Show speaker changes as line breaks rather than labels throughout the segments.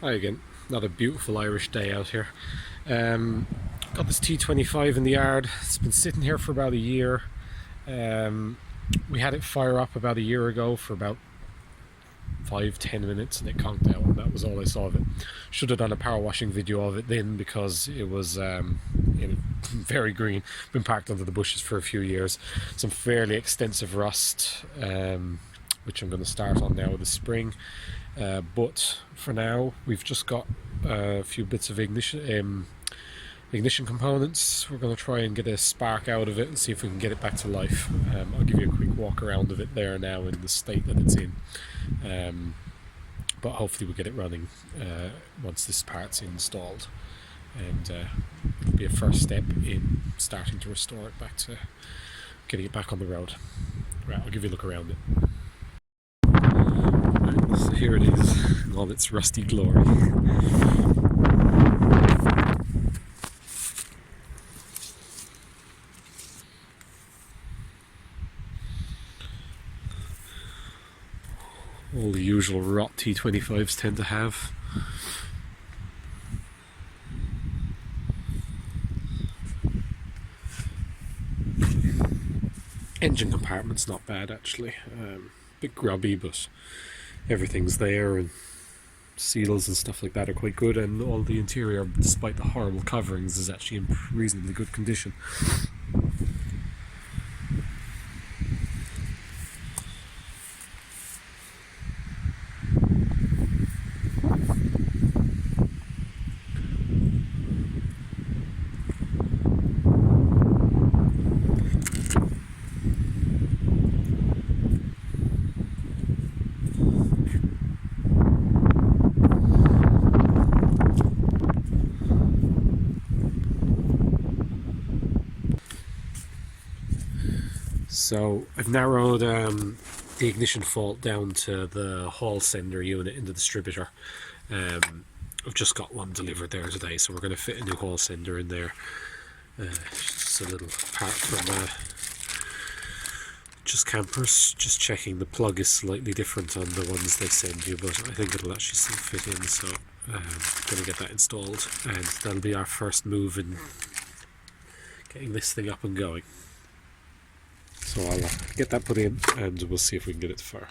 Hi again, another beautiful Irish day out here. Got this T25 in the yard. It's been sitting here for about a year. We had it fire up about a year ago for about 5-10 minutes and it conked out, and that was all I saw of it. Should have done a power washing video of it then, because it was very green, been parked under the bushes for a few years. Some fairly extensive rust, which I'm going to start on now this spring. But for now, we've just got a few bits of ignition components. We're going to try and get a spark out of it and see if we can get it back to life. I'll give you a quick walk around of it there now in the state that it's in. But hopefully we'll get it running once this part's installed, and it'll be a first step in starting to restore it back to getting it back on the road. Right, I'll give you a look around it. Right, so here it is in all its rusty glory. All the usual rot T25s tend to have. Engine compartment's not bad actually. Bit grubby, but everything's there, and seals and stuff like that are quite good, and all the interior, despite the horrible coverings, is actually in reasonably good condition. So I've narrowed the ignition fault down to the hall sender unit in the distributor. I've just got one delivered there today, so we're going to fit a new hall sender in there. Just a little part from Just Campers. Just checking the plug is slightly different on the ones they send you, but I think it'll actually still fit in, so I'm going to get that installed, and that'll be our first move in getting this thing up and going. So I'll get that put in and we'll see if we can get it to fire.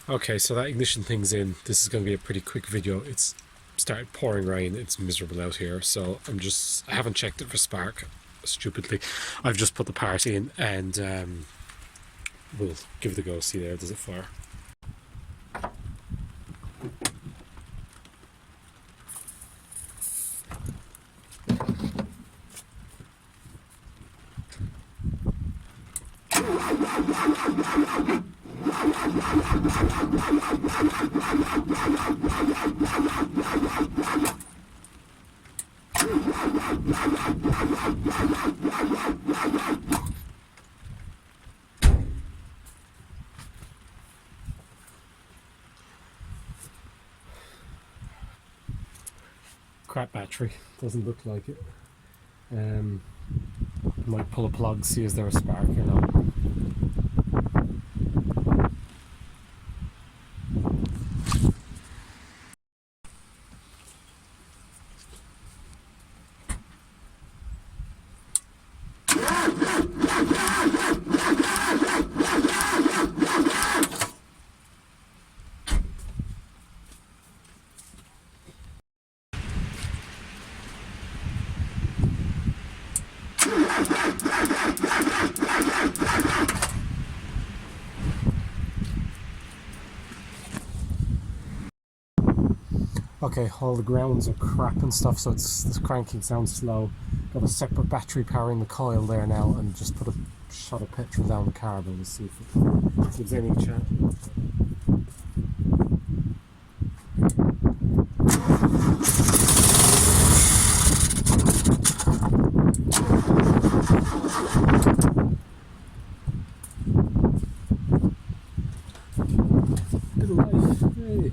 Okay, so that ignition thing's in. This is going to be a pretty quick video. It's started pouring rain. It's miserable out here, so I haven't checked it for spark, stupidly. I've just put the part in, and we'll give it a go, see there, does it fire. Crap battery, doesn't look like it. Might pull a plug, see is there a spark or not. Okay, all the grounds are crap and stuff, so this cranking sounds slow. Got a separate battery powering the coil there now, and just put a shot of petrol down the carb and see if there's any chance. Bit of life, hey.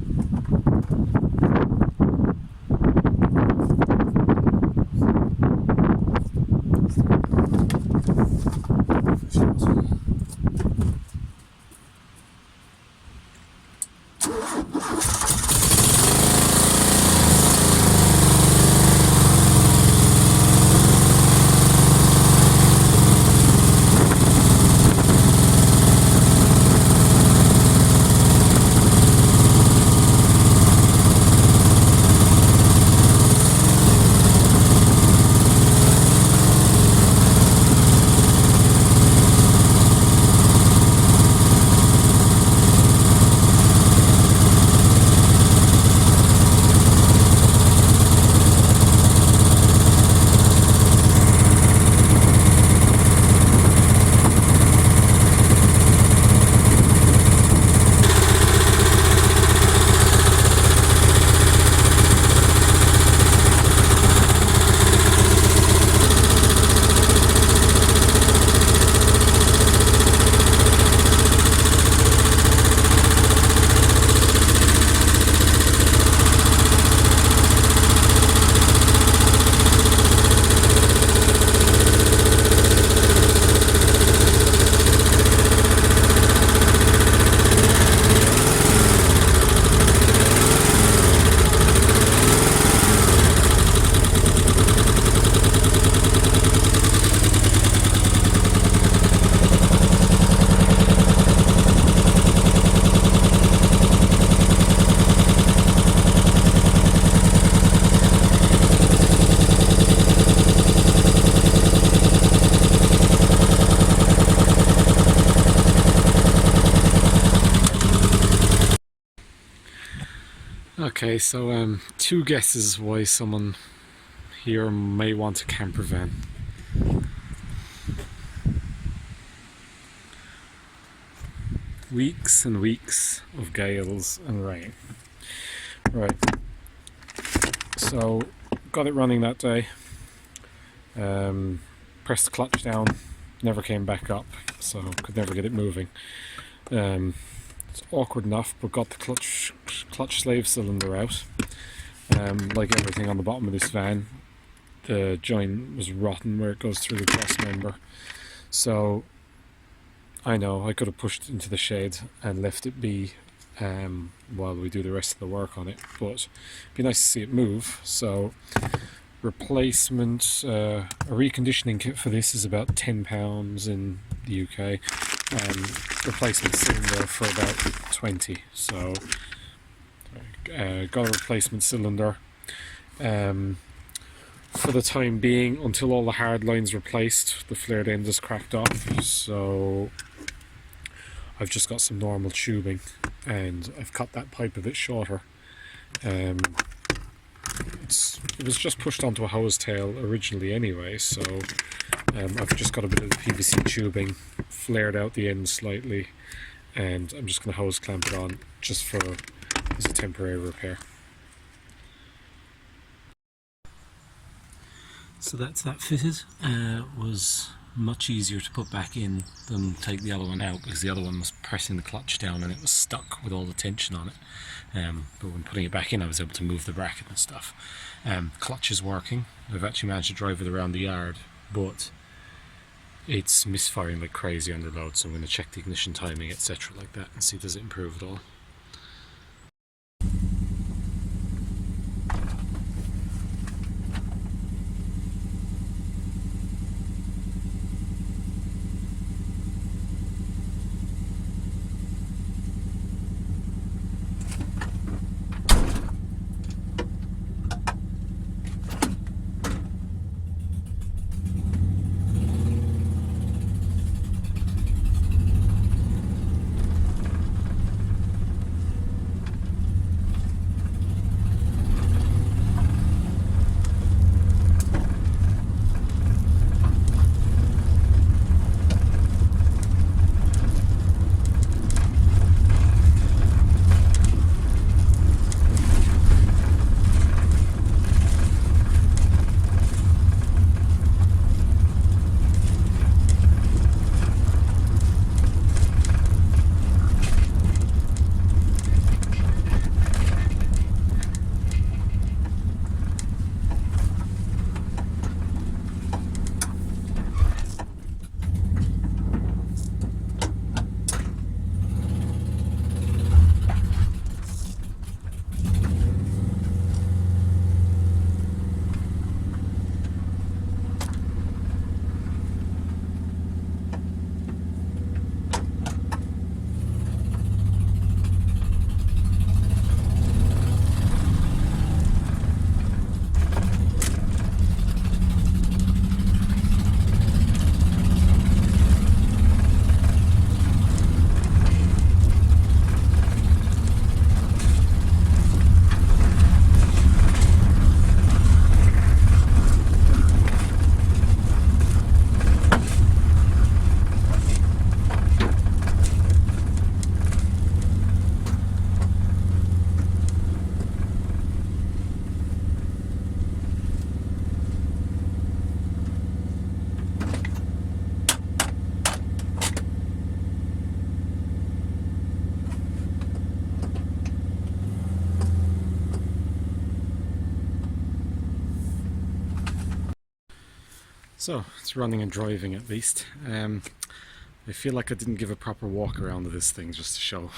Okay, so two guesses why someone here may want a camper van. Weeks and weeks of gales and rain. Right, so got it running that day. Pressed the clutch down, never came back up, so could never get it moving. It's awkward enough, but got the clutch slave cylinder out. Like everything on the bottom of this van, the joint was rotten where it goes through the cross member. So I know I could have pushed it into the shade and left it be while we do the rest of the work on it, but it'd be nice to see it move. So replacement, a reconditioning kit for this is about £10 in the UK, and replacement cylinder for about 20. So got a replacement cylinder for the time being until all the hard lines replaced. The flared end is cracked off, so I've just got some normal tubing and I've cut that pipe a bit shorter. It was just pushed onto a hose tail originally anyway, so I've just got a bit of the PVC tubing, flared out the end slightly, and I'm just going to hose clamp it on just as a temporary repair. So that's that fitted. Was much easier to put back in than take the other one out, because the other one was pressing the clutch down and it was stuck with all the tension on it. But when putting it back in, I was able to move the bracket and stuff. Clutch is working. I've actually managed to drive it around the yard, but it's misfiring like crazy under load, so I'm going to check the ignition timing, etc. like that, and see does it improve at all. So it's running and driving at least. I feel like I didn't give a proper walk around of this thing just to show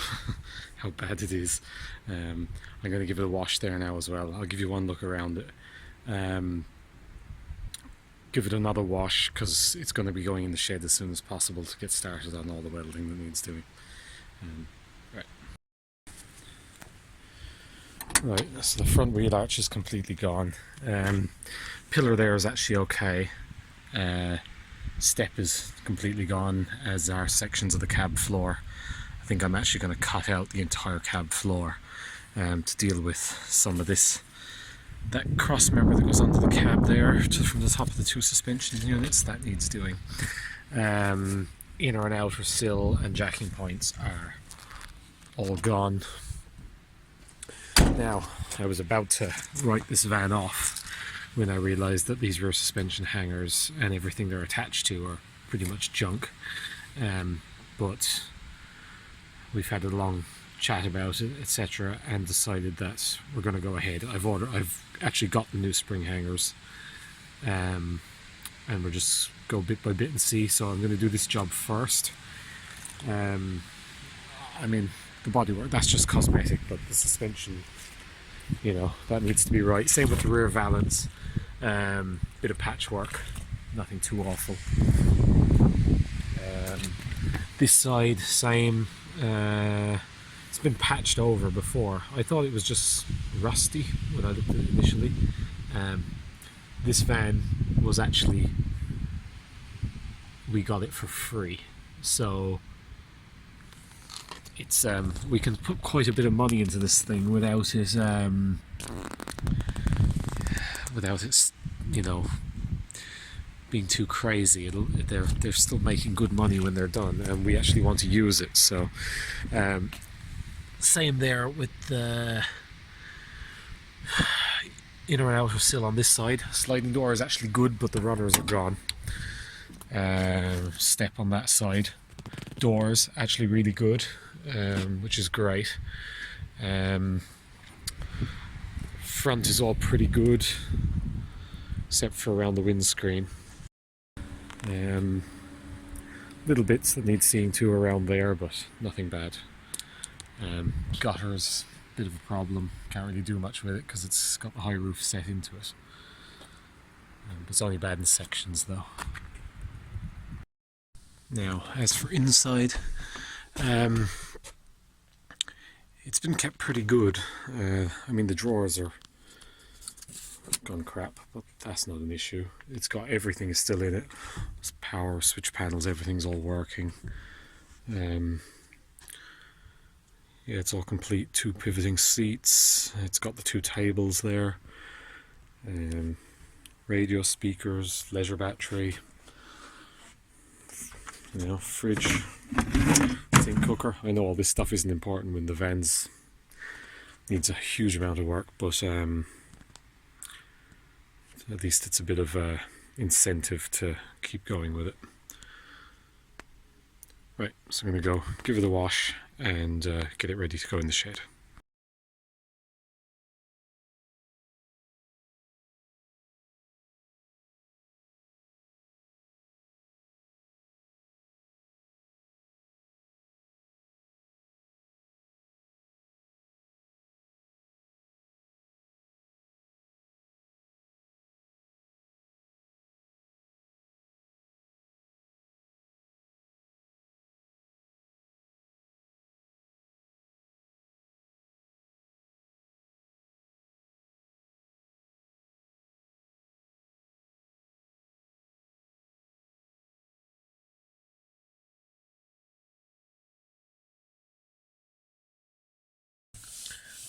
how bad it is. I'm going to give it a wash there now as well. I'll give you one look around it. Give it another wash because it's going to be going in the shed as soon as possible to get started on all the welding that needs doing. Right, so the front wheel arch is completely gone. Pillar there is actually okay. Step is completely gone, as are sections of the cab floor. I think I'm actually going to cut out the entire cab floor to deal with some of this. That cross member that goes onto the cab there from the top of the two suspension units, that needs doing. Inner and outer sill and jacking points are all gone. Now, I was about to write this van off when I realised that these rear suspension hangers and everything they're attached to are pretty much junk. But we've had a long chat about it, etc., and decided that we're going to go ahead. I've actually got the new spring hangers, and we'll just go bit by bit and see. So I'm going to do this job first. I mean, the bodywork, that's just cosmetic, but the suspension, you know, that needs to be right. Same with the rear valance. Bit of patchwork, nothing too awful. This side, same. It's been patched over before. I thought it was just rusty when I looked at it initially. This van was actually, we got it for free, so it's we can put quite a bit of money into this thing without it you know, being too crazy. They're still making good money when they're done, and we actually want to use it. So same there with the inner and outer sill on this side. Sliding door is actually good, but the runners are gone. Step on that side. Doors actually really good, which is great. Front is all pretty good, except for around the windscreen. Little bits that need seeing to around there, but nothing bad. Gutters, bit of a problem. Can't really do much with it because it's got the high roof set into it. It's only bad in sections though. Now, as for inside, it's been kept pretty good. I mean, the drawers are gone crap, but that's not an issue. It's got everything is still in it. It's power, switch panels, everything's all working. Yeah, it's all complete. 2 pivoting seats. It's got the 2 tables there. Radio speakers, leisure battery. You know, fridge, tin cooker. I know all this stuff isn't important when the van's needs a huge amount of work, but at least it's a bit of a incentive to keep going with it. Right, so I'm going to go give it a wash and get it ready to go in the shed.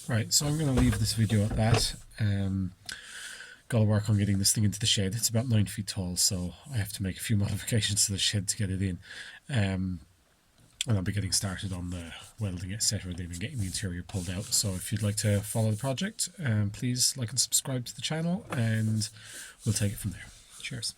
Right, so I'm going to leave this video at that. Got to work on getting this thing into the shed. It's about 9 feet tall, so I have to make a few modifications to the shed to get it in. And I'll be getting started on the welding, etc. then and getting the interior pulled out. So if you'd like to follow the project, please like and subscribe to the channel, and we'll take it from there. Cheers.